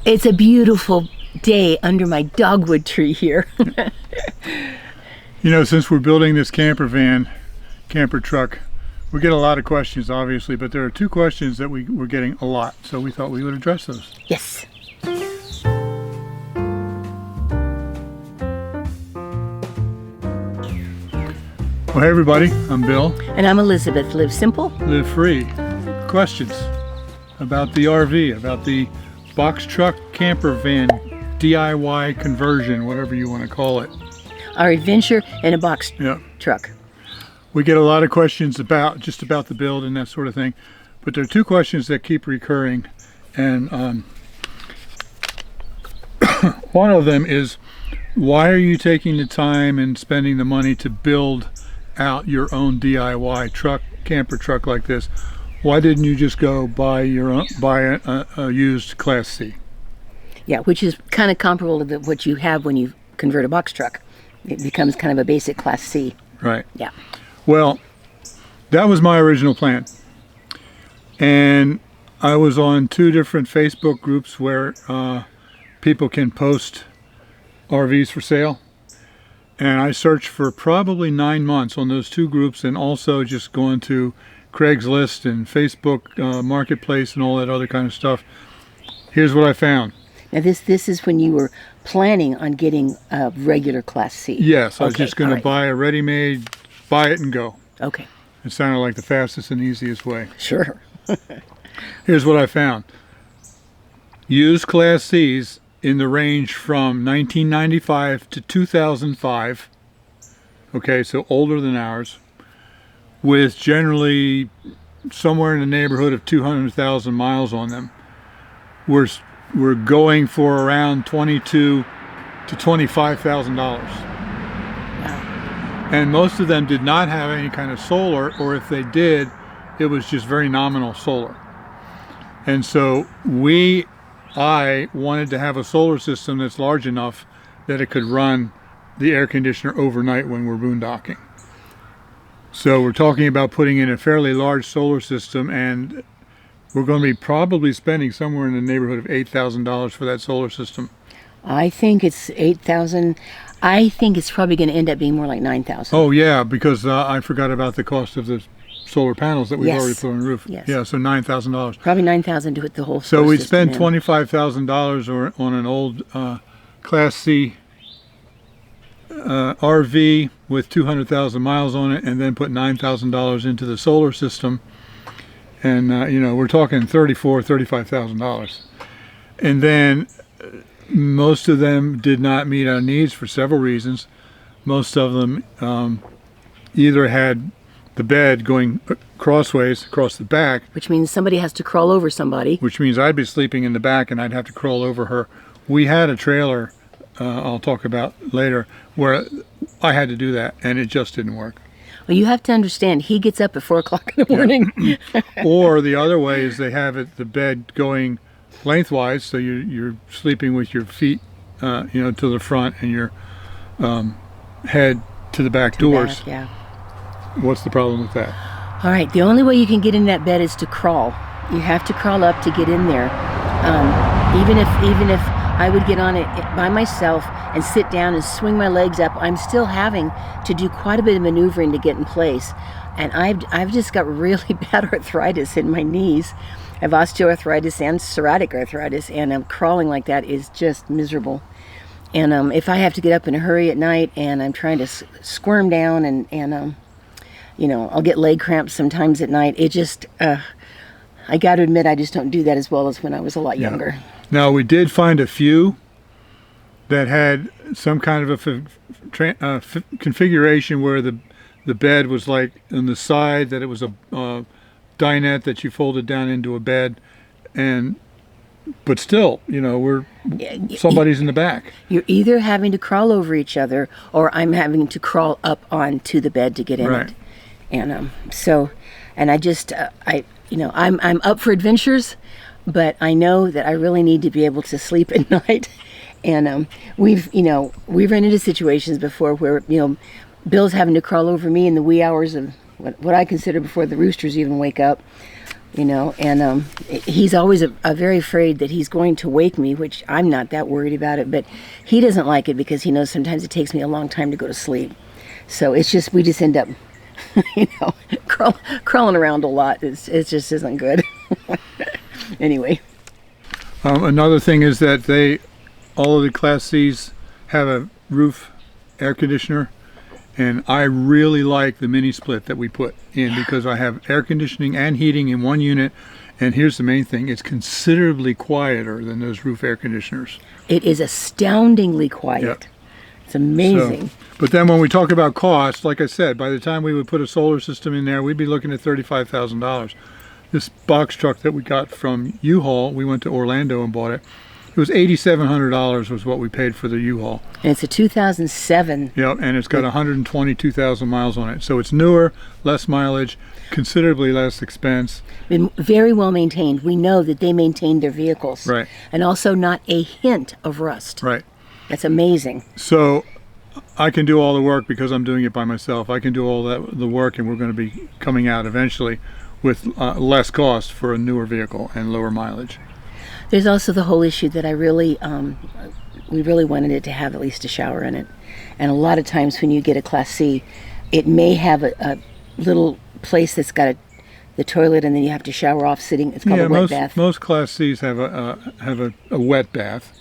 It's a beautiful day under my dogwood tree here. You know, since we're building this camper truck, we get a lot of questions, obviously, but there are two questions that we're getting a lot, so we thought we would address those. Yes. Well, hey everybody, I'm Bill. And I'm Elizabeth. Live simple. Live free. Questions about the RV, about the box truck camper van DIY conversion, whatever you want to call it. Our adventure in a box truck. We get a lot of questions about the build and that sort of thing, but there are two questions that keep recurring, and one of them is, why are you taking the time and spending the money to build out your own DIY truck, camper truck like this? Why didn't you just go buy a used Class C? Yeah, which is kind of comparable to what you have when you convert a box truck. It becomes kind of a basic Class C. Right. Yeah. Well, that was my original plan. And I was on two different Facebook groups where people can post RVs for sale. And I searched for probably 9 months on those two groups, and also just going to Craigslist and Facebook Marketplace and all that other kind of stuff. Here's what I found. Now this is when you were planning on getting a regular Class C. Yes, I was just going to buy a ready-made, buy it and go. Okay. It sounded like the fastest and easiest way. Sure. Here's what I found. Used Class Cs in the range from 1995 to 2005. Okay, so older than ours, with generally somewhere in the neighborhood of 200,000 miles on them. We're going for around $22,000 to $25,000. Wow. And most of them did not have any kind of solar, or if they did, it was just very nominal solar. And so I wanted to have a solar system that's large enough that it could run the air conditioner overnight when we're boondocking. So we're talking about putting in a fairly large solar system, and we're going to be probably spending somewhere in the neighborhood of $8,000 for that solar system. I think it's 8,000. I think it's probably going to end up being more like 9,000. Oh yeah, because I forgot about the cost of the solar panels that we've already put on the roof. Yes. Yeah, so $9,000. Probably 9,000 to put the whole. So we'd spend $25,000 on an old Class C RV with 200,000 miles on it, and then put $9,000 into the solar system. And we're talking $35,000. And then most of them did not meet our needs for several reasons. Most of them either had the bed going crossways across the back, which means somebody has to crawl over somebody. Which means I'd be sleeping in the back and I'd have to crawl over her. We had a trailer, I'll talk about later, where I had to do that, and it just didn't work. Well, you have to understand, he ggets up at 4 o'clock in the morning. Or the other way is they have the bed going lengthwise, so you're sleeping with your feet, to the front and your head to the back doors. Back, yeah. What's the problem with that? All right, the only way you can get in that bed is to crawl. You have to crawl up to get in there. Even if I would get on it by myself and sit down and swing my legs up, I'm still having to do quite a bit of maneuvering to get in place. And I've just got really bad arthritis in my knees. I have osteoarthritis and psoriatic arthritis, and crawling like that is just miserable. And if I have to get up in a hurry at night and I'm trying to squirm down and I'll get leg cramps sometimes at night. It just, I got to admit, I just don't do that as well as when I was a lot younger. Now, we did find a few that had some kind of a configuration where the bed was like on the side, that it was a dinette that you folded down into a bed, but still, somebody's in the back. You're either having to crawl over each other, or I'm having to crawl up onto the bed to get in it. And I just, I'm up for adventures, but I know that I really need to be able to sleep at night. And we've run into situations before where, Bill's having to crawl over me in the wee hours of what I consider before the roosters even wake up. you know, and he's always very afraid that he's going to wake me, which I'm not that worried about it, but he doesn't like it because he knows sometimes it takes me a long time to go to sleep. So it's just, we just end up, you know, crawling around a lot. It just isn't good. Anyway. Another thing is that all of the Class C's have a roof air conditioner, and I really like the mini split that we put in because I have air conditioning and heating in one unit, and here's the main thing, it's considerably quieter than those roof air conditioners. It is astoundingly quiet. Yep. It's amazing. So, but then when we talk about cost, like I said, by the time we would put a solar system in there, we'd be looking at $35,000. This box truck that we got from U-Haul, we went to Orlando and bought it. It was $8,700 was what we paid for the U-Haul. And it's a 2007. Yep, and it's got 122,000 miles on it. So it's newer, less mileage, considerably less expense. Been very well maintained. We know that they maintain their vehicles. Right. And also not a hint of rust. Right. That's amazing. So I can do all the work because I'm doing it by myself. I can do all the work, and we're going to be coming out eventually with less cost for a newer vehicle and lower mileage. There's also the whole issue that I really, we really wanted it to have at least a shower in it. And a lot of times when you get a Class C, it may have a little place that's got the toilet, and then you have to shower off sitting. It's called a wet bath. Most Class C's have a wet bath.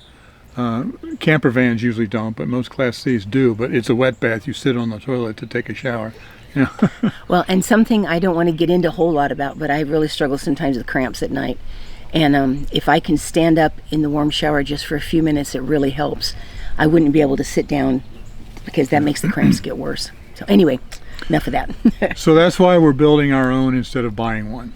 Camper vans usually don't, but most Class C's do. But it's a wet bath. You sit on the toilet to take a shower. Yeah. Well, and something I don't want to get into a whole lot about, but I really struggle sometimes with cramps at night. And if I can stand up in the warm shower just for a few minutes, it really helps. I wouldn't be able to sit down because that makes the cramps get worse. So anyway, enough of that. So that's why we're building our own instead of buying one.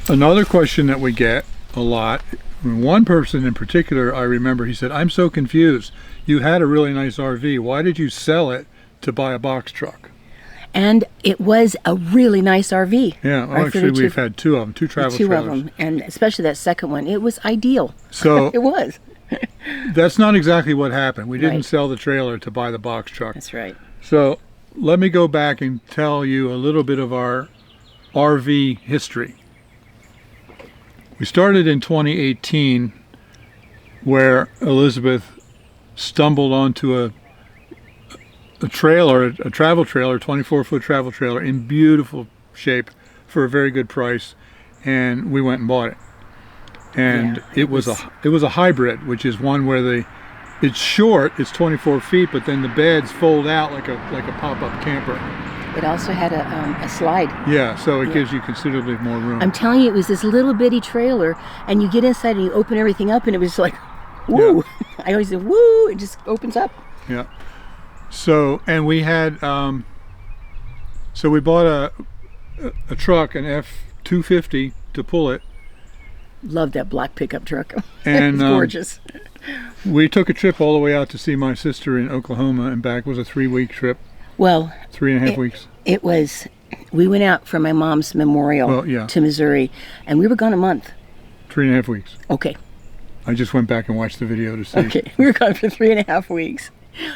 Another question that we get a lot, one person in particular, I remember, he said, "I'm so confused. You had a really nice RV. Why did you sell it to buy a box truck?" And it was a really nice RV. Yeah, well, actually we've had two of them, two travel trailers. Two of them, and especially that second one, it was ideal. So it was. That's not exactly what happened. We didn't Right. sell the trailer to buy the box truck. That's right. So let me go back and tell you a little bit of our RV history. We started in 2018 where Elizabeth stumbled onto a trailer, a travel trailer, 24-foot travel trailer in beautiful shape for a very good price, and we went and bought it. And Yeah, it was a hybrid, which is one where it's short, it's 24 feet, but then the beds fold out like a pop-up camper. It also had a slide. Yeah, so it gives you considerably more room. I'm telling you, it was this little bitty trailer, and you get inside and you open everything up, and it was like, woo! Yeah. I always say, woo! It just opens up. Yeah. So, and we had, so we bought a truck, an F-250 to pull it. Love that black pickup truck. And It's gorgeous. We took a trip all the way out to see my sister in Oklahoma and back. It was a 3-week trip. Well, 3.5 weeks. It was, we went out for my mom's memorial to Missouri, and we were gone a month. 3.5 weeks. Okay. I just went back and watched the video to see. Okay, we were gone for 3.5 weeks.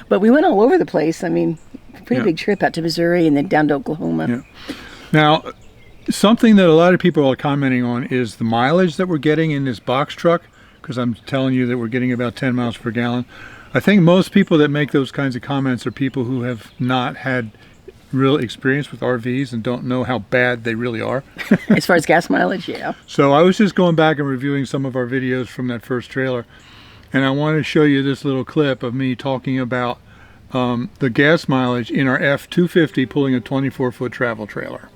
But we went all over the place. I mean, pretty big trip out to Missouri and then down to Oklahoma. Yeah. Now, something that a lot of people are commenting on is the mileage that we're getting in this box truck, because I'm telling you that we're getting about 10 miles per gallon. I think most people that make those kinds of comments are people who have not had real experience with RVs and don't know how bad they really are. As far as gas mileage, yeah. So I was just going back and reviewing some of our videos from that first trailer, and I want to show you this little clip of me talking about the gas mileage in our F-250 pulling a 24-foot travel trailer.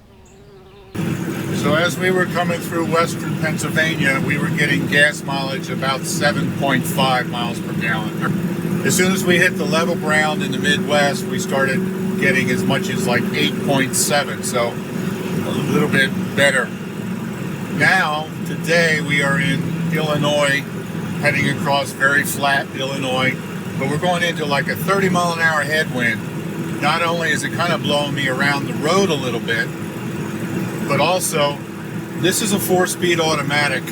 So as we were coming through western Pennsylvania, we were getting gas mileage about 7.5 miles per gallon. As soon as we hit the level ground in the Midwest, we started getting as much as like 8.7, so a little bit better. Now, today we are in Illinois, heading across very flat Illinois, but we're going into like a 30-mile-an-hour headwind. Not only is it kind of blowing me around the road a little bit, but also this is a 4-speed automatic,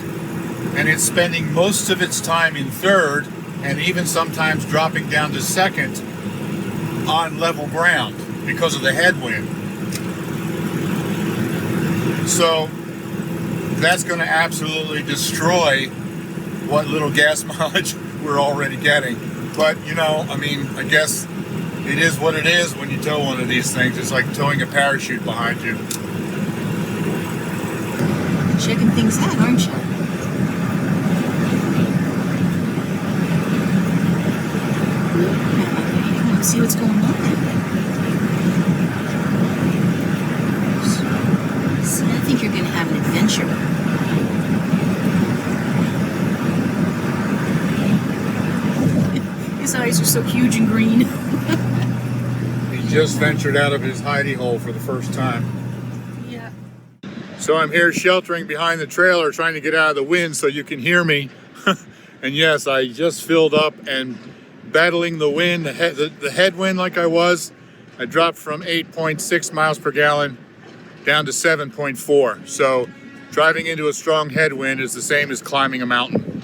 and it's spending most of its time in third and even sometimes dropping down to second on level ground because of the headwind. So that's going to absolutely destroy what little gas mileage we're already getting. But you know, I mean, I guess it is what it is when you tow one of these things. It's like towing a parachute behind you. Checking things out, aren't you? Let's see what's going on. So I think you're going to have an adventure. His eyes are so huge and green. He just ventured out of his hidey hole for the first time. Yeah. So I'm here sheltering behind the trailer, trying to get out of the wind so you can hear me. And yes, I just filled up and battling the wind, the headwind like I was. I dropped from 8.6 miles per gallon down to 7.4. So driving into a strong headwind is the same as climbing a mountain.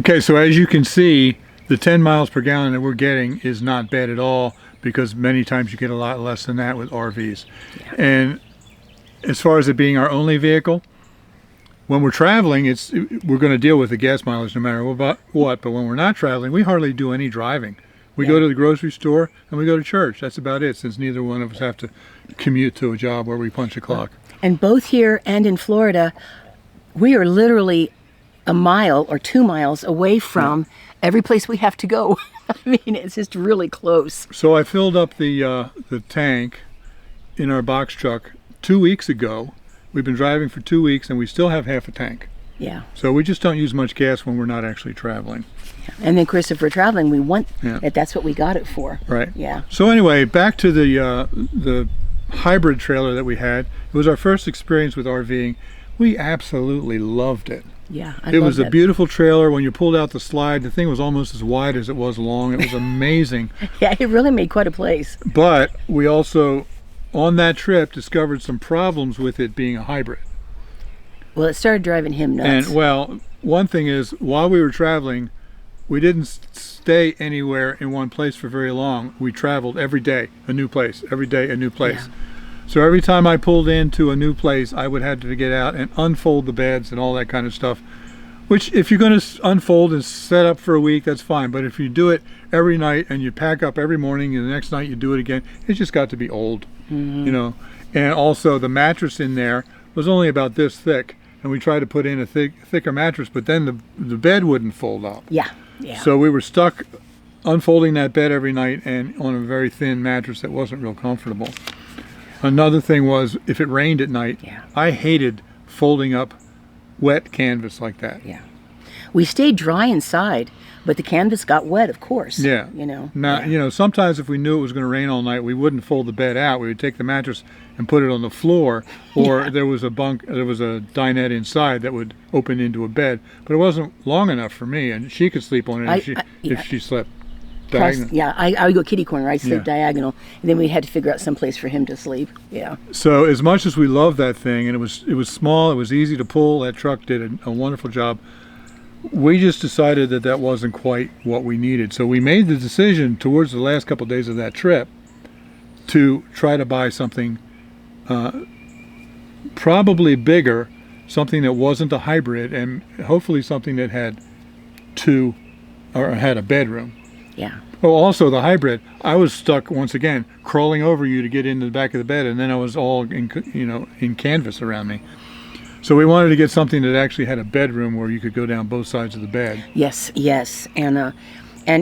Okay, so as you can see, the 10 miles per gallon that we're getting is not bad at all, because many times you get a lot less than that with RVs. Yeah. And as far as it being our only vehicle, when we're traveling, we're going to deal with the gas mileage no matter what. But when we're not traveling, we hardly do any driving. We go to the grocery store and we go to church. That's about it, since neither one of us have to commute to a job where we punch a clock. And both here and in Florida, we are literally a mile or 2 miles away from every place we have to go. I mean, it's just really close. So I filled up the tank in our box truck 2 weeks ago. We've been driving for 2 weeks and we still have half a tank. Yeah. So we just don't use much gas when we're not actually traveling. Yeah. And then, Chris, if we're traveling, we want it. That's what we got it for. Right. Yeah. So anyway, back to the hybrid trailer that we had. It was our first experience with RVing. We absolutely loved it. Yeah, it was a beautiful trailer. When you pulled out the slide, the thing was almost as wide as it was long. It was amazing. Yeah, it really made quite a place. But we also, on that trip, discovered some problems with it being a hybrid. Well, it started driving him nuts. And well, one thing is, while we were traveling, we didn't stay anywhere in one place for very long. We traveled every day, a new place. Every day, a new place. Yeah. So every time I pulled into a new place, I would have to get out and unfold the beds and all that kind of stuff. Which, if you're going to unfold and set up for a week, that's fine. But if you do it every night and you pack up every morning and the next night you do it again, it just got to be old, you know. And also the mattress in there was only about this thick. And we tried to put in a thicker mattress, but then the bed wouldn't fold up. Yeah, yeah. So we were stuck unfolding that bed every night and on a very thin mattress that wasn't real comfortable. Another thing was, if it rained at night, I hated folding up wet canvas like that. Yeah. We stayed dry inside, but the canvas got wet, of course. Yeah. You know. Now, you know, sometimes if we knew it was going to rain all night, we wouldn't fold the bed out. We would take the mattress and put it on the floor, or there was a dinette inside that would open into a bed. But it wasn't long enough for me, and she could sleep on it if she slept diagonal. Yeah, I would go kitty corner. I'd sleep diagonal, and then we had to figure out some place for him to sleep. Yeah. So as much as we loved that thing, and it was small, it was easy to pull. That truck did a wonderful job. We just decided that wasn't quite what we needed. So we made the decision towards the last couple of days of that trip to try to buy something probably bigger, something that wasn't a hybrid, and hopefully something that had had a bedroom. Yeah. Oh, also the hybrid, I was stuck once again crawling over you to get into the back of the bed, and then I was all in canvas around me. So we wanted to get something that actually had a bedroom where you could go down both sides of the bed. Yes, and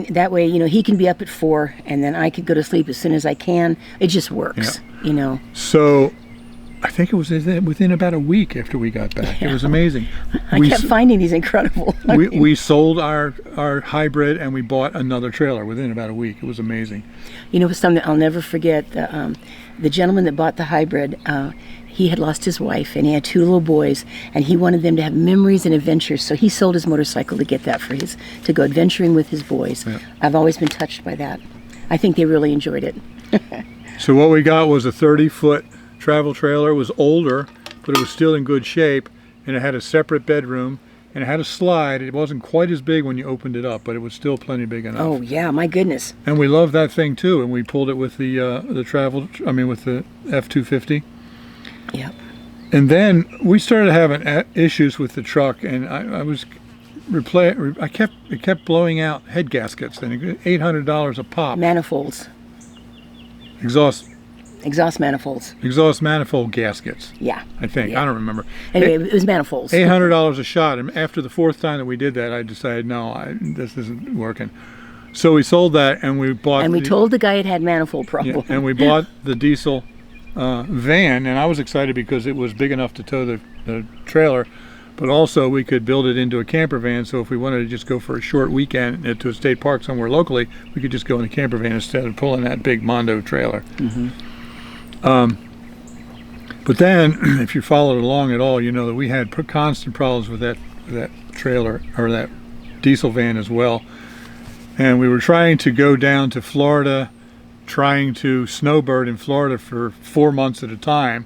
that way, you know, he can be up at 4, and then I could go to sleep as soon as I can. It just works, you know. So I think it was within about a week after we got back. Yeah. It was amazing. I kept finding these incredible. We sold our hybrid and we bought another trailer within about a week. It was amazing. You know, something I'll never forget. The gentleman that bought the hybrid, he had lost his wife and he had 2 little boys, and he wanted them to have memories and adventures. So he sold his motorcycle to get that to go adventuring with his boys. Yeah. I've always been touched by that. I think they really enjoyed it. So what we got was a 30-foot travel trailer. It was older, but it was still in good shape, and it had a separate bedroom, and it had a slide. It wasn't quite as big when you opened it up, but it was still plenty big enough. Oh yeah, my goodness. And we loved that thing too, and we pulled it with the with the F-250. Yep. And then we started having issues with the truck, and it kept blowing out head gaskets, and $800 a pop. Manifolds. Exhaust manifolds. gaskets. Yeah. I think. Yeah. I don't remember. Anyway, it was manifolds. $800 a shot, and after the fourth time that we did that, I decided, no, this isn't working. So we sold that, and we bought. And we told the guy it had manifold problem. Yeah, and we bought the diesel van, and I was excited because it was big enough to tow the trailer, but also we could build it into a camper van, so if we wanted to just go for a short weekend to a state park somewhere locally, we could just go in a camper van instead of pulling that big Mondo trailer. Mm-hmm. But then, if you followed along at all, you know that we had constant problems with that trailer, or that diesel van as well. And we were trying to go down to Florida, trying to snowbird in Florida for 4 months at a time.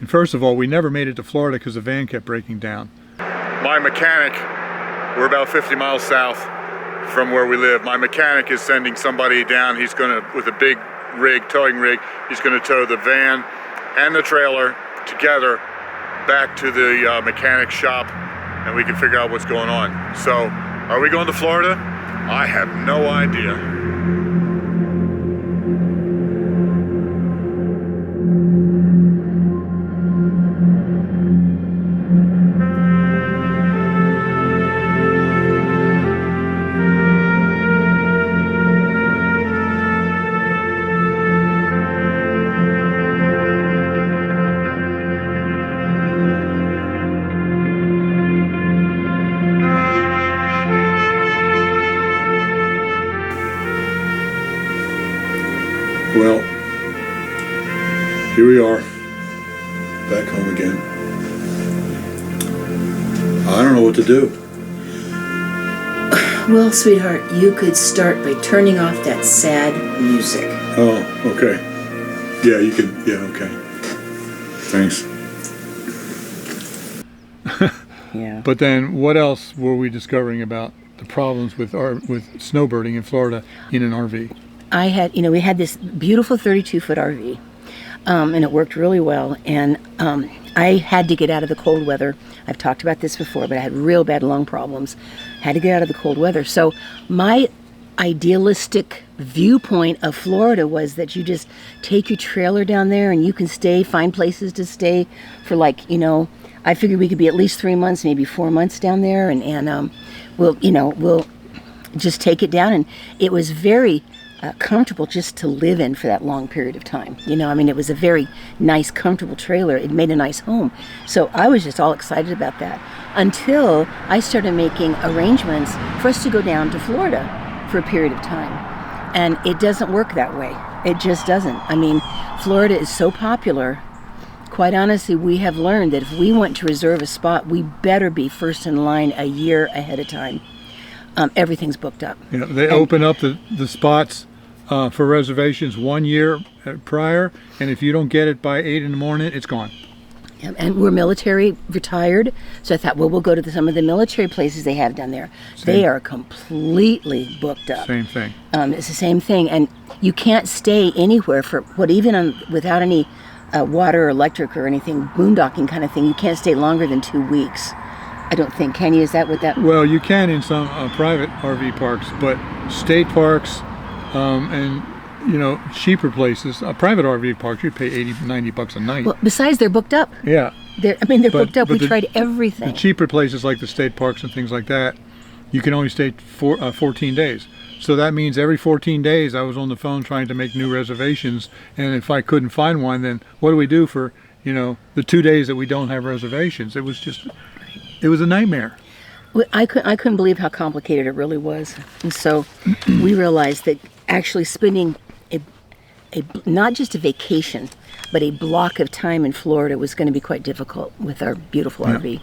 And first of all, we never made it to Florida because the van kept breaking down. My mechanic, we're about 50 miles south from where we live. My mechanic is sending somebody down. He's gonna, with a big towing rig, he's gonna tow the van and the trailer together back to the mechanic shop, and we can figure out what's going on. So, are we going to Florida? I have no idea. Well, here we are, back home again. I don't know what to do. Well, sweetheart, you could start by turning off that sad music. Oh, okay. Yeah, you can, yeah, okay. Thanks. Yeah. But then, what else were we discovering about the problems with snowbirding in Florida in an RV? I had, we had this beautiful 32-foot RV, and it worked really well. And I had to get out of the cold weather. I've talked about this before, but I had real bad lung problems. Had to get out of the cold weather. So my idealistic viewpoint of Florida was that you just take your trailer down there and you can find places to stay for I figured we could be at least 3 months, maybe 4 months down there, and we'll just take it down. And it was very comfortable just to live in for that long period of time. It was a very nice, comfortable trailer. It made a nice home. So I was just all excited about that until I started making arrangements for us to go down to Florida for a period of time. And it doesn't work that way. It just doesn't. Florida is so popular. Quite honestly, we have learned that if we want to reserve a spot, we better be first in line a year ahead of time. Everything's booked up. Yeah, they open up the spots for reservations 1 year prior, and if you don't get it by 8 in the morning, it's gone. And we're military retired, so I thought, well, we'll go to some of the military places they have down there. They are completely booked up. Same thing. It's the same thing, and you can't stay anywhere without any water or electric or anything, boondocking kind of thing. You can't stay longer than 2 weeks. I don't think. Can you? Is that what that? Well, you can in some private RV parks, but state parks and cheaper places, private RV parks, you pay $80-$90 a night. Well, besides, they're booked up. Yeah. They're booked up. We tried everything. The cheaper places like the state parks and things like that, you can only stay 14 days. So that means every 14 days I was on the phone trying to make new reservations, and if I couldn't find one, then what do we do for the 2 days that we don't have reservations? It was a nightmare. I couldn't believe how complicated it really was. And so we realized that actually spending not just a vacation, but a block of time in Florida was going to be quite difficult with our beautiful RV.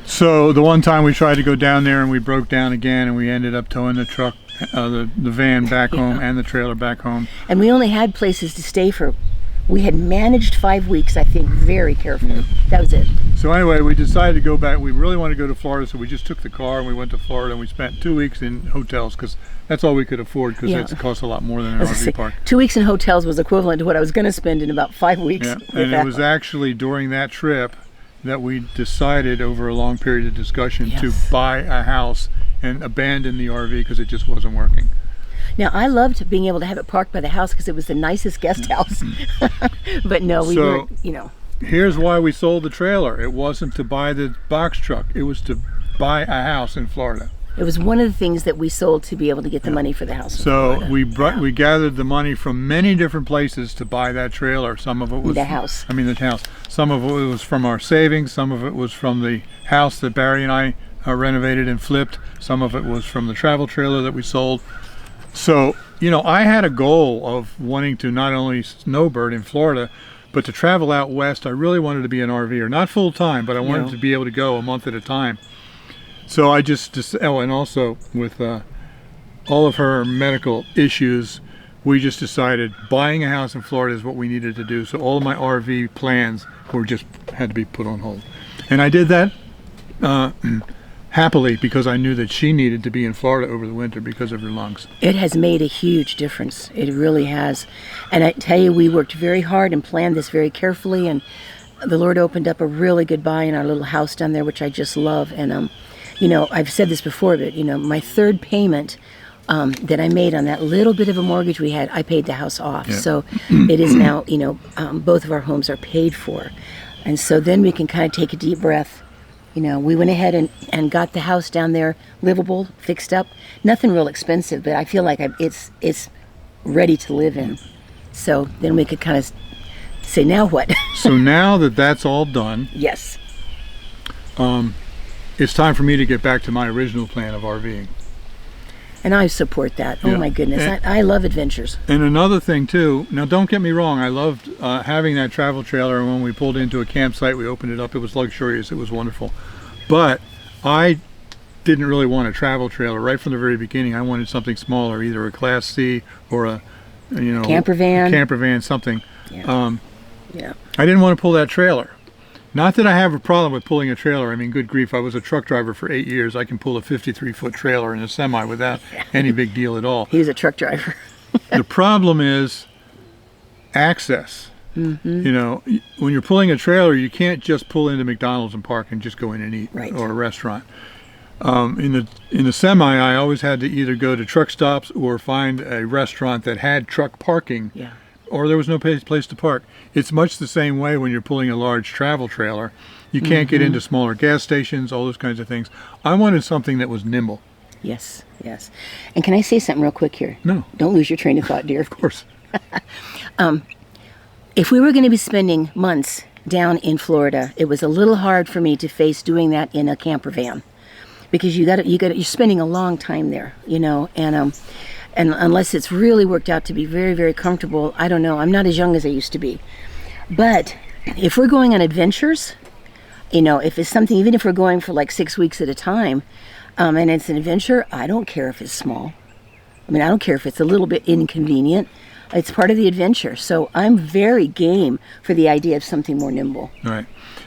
So the one time we tried to go down there and we broke down again, and we ended up towing the truck, the van back home and the trailer back home. And we only had places to stay for We had managed 5 weeks, I think, very carefully. That was it. So anyway, we decided to go back. We really wanted to go to Florida, so we just took the car and we went to Florida, and we spent 2 weeks in hotels because that's all we could afford, because Yeah. it costs a lot more than an As I say, RV park. 2 weeks in hotels was equivalent to what I was going to spend in about 5 weeks. Yeah, with and that it was one. actually during that trip that we decided, over a long period of discussion, to Yes. buy a house and abandon the RV because it just wasn't working. Now, I loved being able to have it parked by the house because it was the nicest guest house. But no, we So- weren't, you know. Here's why we sold the trailer. It wasn't to buy the box truck. It was to buy a house in Florida. It was one of the things that we sold to be able to get the money for the house. in So Florida. we gathered the money from many different places to buy that trailer. Some of it was The house. the house. Some of it was from our savings. Some of it was from the house that Barry and I renovated and flipped. Some of it was from the travel trailer that we sold. So, you know, I had a goal of wanting to not only snowbird in Florida, but to travel out west. I really wanted to be an RVer, not full time, but I wanted No. to be able to go a month at a time. So I just oh, and also with all of her medical issues, we just decided buying a house in Florida is what we needed to do. So all of my RV plans were just had to be put on hold, and I did that happily because I knew that she needed to be in Florida over the winter because of her lungs. It has made a huge difference. It really has. And I tell you, we worked very hard and planned this very carefully. And the Lord opened up a really good buy in our little house down there, which I just love. And, you know, I've said this before, but, you know, my third payment that I made on that little bit of a mortgage we had, I paid the house off. Yeah. So it is now, you know, both of our homes are paid for. And so then we can kind of take a deep breath. You know, we went ahead and got the house down there livable, fixed up. Nothing real expensive, but I feel like it's ready to live in. So then we could kind of say, now what? So now that that's all done, Yes. it's time for me to get back to my original plan of RVing. And I support that. Yeah. Oh my goodness. And- I love adventures. And another thing too, now don't get me wrong, I loved having that travel trailer, and when we pulled into a campsite, we opened it up, it was luxurious, it was wonderful. But I didn't really want a travel trailer right from the very beginning. I wanted something smaller, either a Class C or a, you know, Camper van. camper van, something. Yeah. Yeah. I didn't want to pull that trailer. Not that I have a problem with pulling a trailer. I mean, good grief, I was a truck driver for 8 years. I can pull a 53-foot trailer in a semi without any big deal at all. He was a truck driver. The problem is access. Mm-hmm. You know, when you're pulling a trailer, you can't just pull into McDonald's and park and just go in and eat, Right. or a restaurant. In the semi, I always had to either go to truck stops or find a restaurant that had truck parking, Yeah. or there was no place to park. It's much the same way when you're pulling a large travel trailer. You can't get into smaller gas stations, all those kinds of things. I wanted something that was nimble. Yes. Yes. And can I say something real quick here? No, Don't lose your train of thought, dear. of course. If we were going to be spending months down in Florida, it was a little hard for me to face doing that in a camper van, because you're spending a long time there, you know, and unless it's really worked out to be very, very comfortable, I don't know. I'm not as young as I used to be, but if we're going on adventures, you know, if it's something, even if we're going for like 6 weeks at a time, and it's an adventure, I don't care if it's small. I mean, I don't care if it's a little bit inconvenient. It's part of the adventure. So I'm very game for the idea of something more nimble. Right.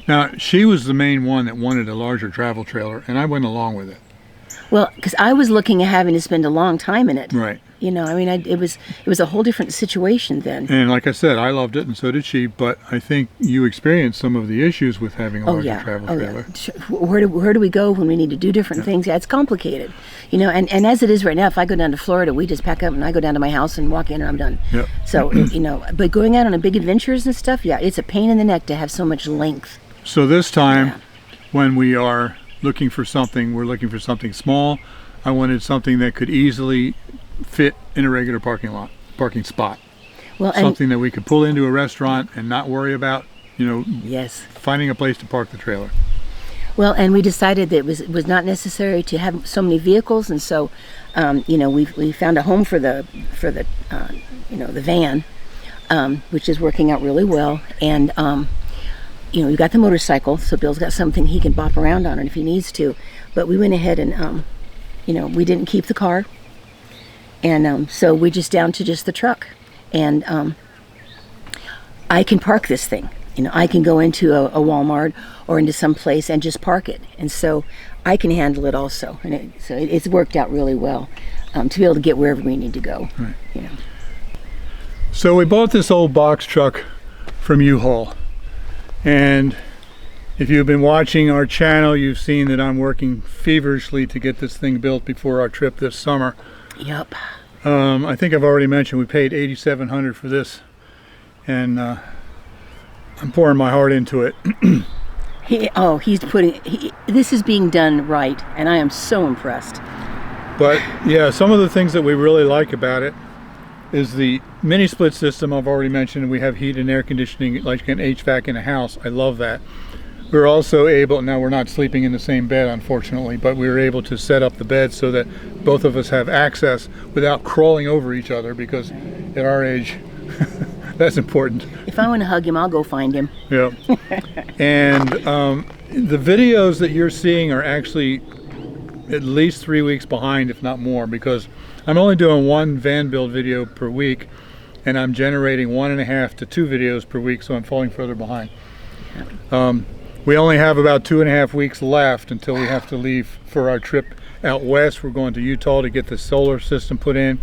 Now, she was the main one that wanted a larger travel trailer, and I went along with it. Well, because I was looking at having to spend a long time in it. Right. You know, I mean, it was a whole different situation then. And like I said, I loved it, and so did she. But I think you experienced some of the issues with having a Oh larger yeah. travel Oh trailer. yeah. Where do we go when we need to do different things? Yeah, it's complicated. You know, and as it is right now, if I go down to Florida, we just pack up and I go down to my house and walk in and I'm done. Yep. So, you know, but going out on a big adventures and stuff, yeah, it's a pain in the neck to have so much length. So this time, Yeah. when we are looking for something, we're looking for something small. I wanted something that could easily fit in a regular parking spot. Well, and Something that we could pull into a restaurant and not worry about, you know, yes. finding a place to park the trailer. Well, and we decided that it was not necessary to have so many vehicles, and so, you know, we found a home for the you know, the van, which is working out really well, and you know, we got the motorcycle, so Bill's got something he can bop around on it if he needs to. But we went ahead and you know, we didn't keep the car, and so we just down to just the truck, and I can park this thing. You know, I can go into a Walmart or into some place and just park it, and so I can handle it also. And it's worked out really well to be able to get wherever we need to go. Right. You know. So we bought this old box truck from U-Haul, and if you've been watching our channel, you've seen that I'm working feverishly to get this thing built before our trip this summer. Yep. I think I've already mentioned we paid $8,700 for this, and I'm pouring my heart into it. This is being done right, and I am so impressed. But yeah, some of the things that we really like about it is the mini split system I've already mentioned. We have heat and air conditioning like an HVAC in a house. I love that. We're also able, now we're not sleeping in the same bed unfortunately, but we were able to set up the bed so that both of us have access without crawling over each other, because at our age that's important. If I want to hug him, I'll go find him. Yeah. And the videos that you're seeing are actually at least 3 weeks behind, if not more, because I'm only doing one van build video per week, and I'm generating 1.5 to 2 videos per week, so I'm falling further behind. We only have about 2.5 weeks left until we have to leave for our trip out west. We're going to Utah to get the solar system put in,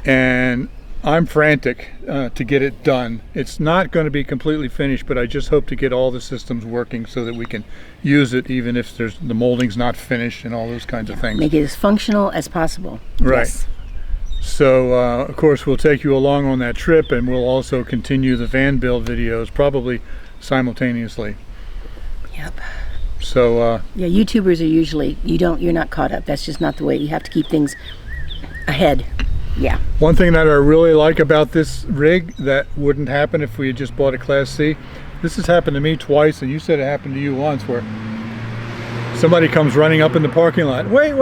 and I'm frantic to get it done. It's not going to be completely finished, but I just hope to get all the systems working so that we can use it even if the molding's not finished and all those kinds of things. Make it as functional as possible. Right. Yes. So of course we'll take you along on that trip, and we'll also continue the van build videos probably simultaneously. Yep. So yeah, YouTubers are usually, you're not caught up. That's just not the way. You have to keep things ahead. Yeah. one thing that I really like about this rig that wouldn't happen if we had just bought a Class C, this has happened to me twice, and you said it happened to you once, where somebody comes running up in the parking lot, wait,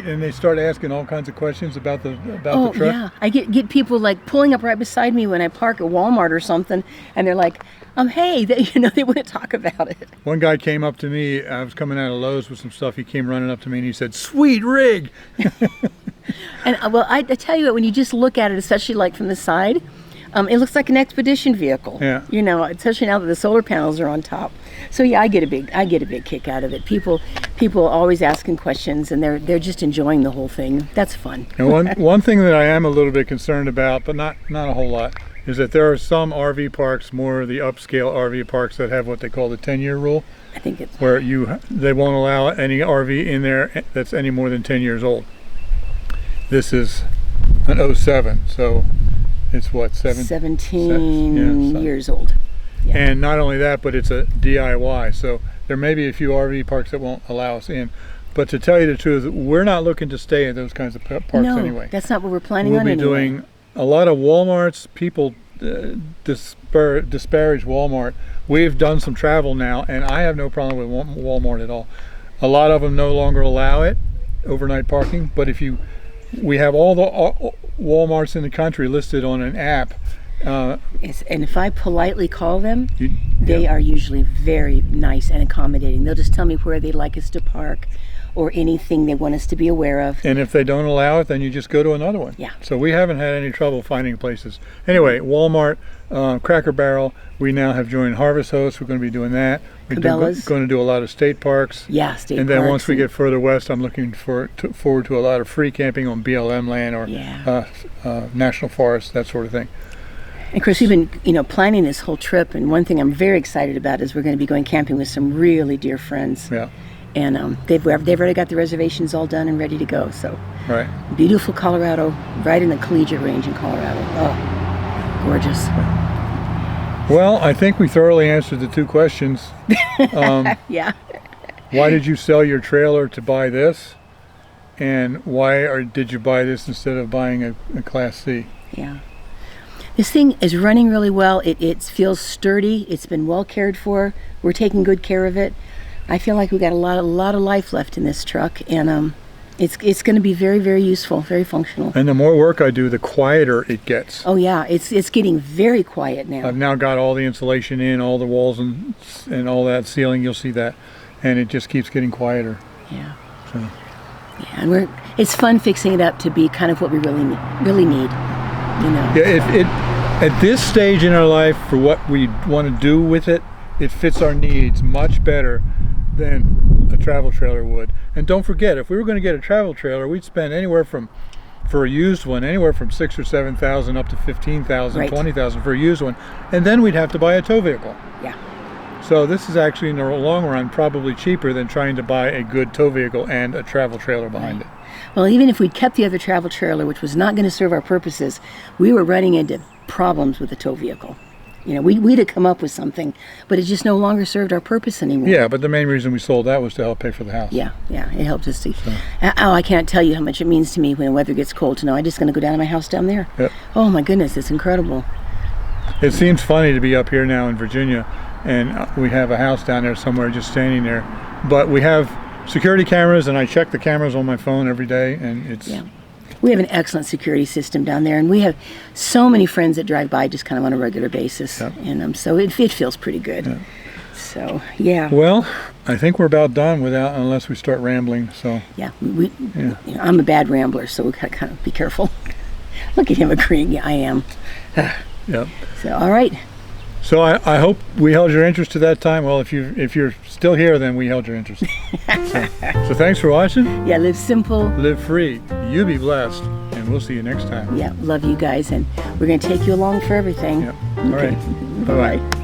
and they start asking all kinds of questions about the truck. Yeah, I get people like pulling up right beside me when I park at Walmart or something, and they're like, hey, they want to talk about it. One guy came up to me, I was coming out of Lowe's with some stuff, he came running up to me and he said, sweet rig! And well, I tell you what, when you just look at it, especially like from the side, it looks like an expedition vehicle. Yeah. Especially now that the solar panels are on top. So yeah, I get a big kick out of it. People always asking questions, and they're just enjoying the whole thing. That's fun. And one thing that I am a little bit concerned about, but not a whole lot, is that there are some RV parks, more the upscale RV parks, that have what they call the 10-year rule. I think it's where they won't allow any RV in there that's any more than 10 years old. This is an 07, so it's what, 17 years old. Yeah. And not only that, but it's a DIY, so there may be a few RV parks that won't allow us in. But to tell you the truth, we're not looking to stay in those kinds of parks anyway. That's not what we're planning on anyway. We'll be doing a lot of Walmarts. People disparage Walmart. We've done some travel now, and I have no problem with Walmart at all. A lot of them no longer allow it, overnight parking, but we have all the Walmarts in the country listed on an app. Yes, and if I politely call them, they are usually very nice and accommodating. They'll just tell me where they'd like us to park or anything they want us to be aware of. And if they don't allow it, then you just go to another one. Yeah. So we haven't had any trouble finding places. Anyway, Walmart, Cracker Barrel, we now have joined Harvest Host. We're going to be doing that. We're going to do a lot of state parks. Yeah, state parks. And then once we get further west, I'm looking forward to a lot of free camping on BLM land or national forest, that sort of thing. And of course, we've been, planning this whole trip, and one thing I'm very excited about is we're going to be going camping with some really dear friends. Yeah. And they've already got the reservations all done and ready to go. So, right. Beautiful Colorado, right in the collegiate range in Colorado. Oh, gorgeous. Well, I think we thoroughly answered the two questions. Yeah. Why did you sell your trailer to buy this? And did you buy this instead of buying a Class C? Yeah. This thing is running really well. It feels sturdy. It's been well cared for. We're taking good care of it. I feel like we got a lot of life left in this truck, and it's going to be very, very useful, very functional. And the more work I do, the quieter it gets. Oh yeah, it's getting very quiet now. I've now got all the insulation in, all the walls and all that ceiling. You'll see that, and it just keeps getting quieter. Yeah. So. Yeah, and it's fun fixing it up to be kind of what we really need. Yeah, At this stage in our life, for what we want to do with it, it fits our needs much better than a travel trailer would. And don't forget, if we were going to get a travel trailer, we'd spend anywhere from, for a used one, anywhere from 6,000 or 7,000 up to 15,000, Right. 20,000 for a used one, and then we'd have to buy a tow vehicle. Yeah. So this is actually, in the long run, probably cheaper than trying to buy a good tow vehicle and a travel trailer behind it. Well, even if we'd kept the other travel trailer, which was not going to serve our purposes, we were running into problems with the tow vehicle. You know, we'd have come up with something, but it just no longer served our purpose anymore. Yeah, but the main reason we sold that was to help pay for the house. Yeah, it helped us to. Oh, I can't tell you how much it means to me when the weather gets cold to know I'm just going to go down to my house down there. Yep. Oh my goodness, it's incredible. It seems funny to be up here now in Virginia, and we have a house down there somewhere just standing there. But we have security cameras, and I check the cameras on my phone every day, and it's... Yeah. We have an excellent security system down there, and we have so many friends that drive by just kind of on a regular basis. Yeah. And so it feels pretty good. Yeah. So, yeah. Well, I think we're about done unless we start rambling, so... Yeah, Yeah. You know, I'm a bad rambler, so we gotta kind of be careful. Look at him agreeing. Yeah, I am. Yep. So, all right. So I hope we held your interest to that time. Well, if you're still here, then we held your interest. So thanks for watching. Yeah, live simple. Live free. You be blessed, and we'll see you next time. Yeah, love you guys, and we're going to take you along for everything. Yep. All right. Bye-bye.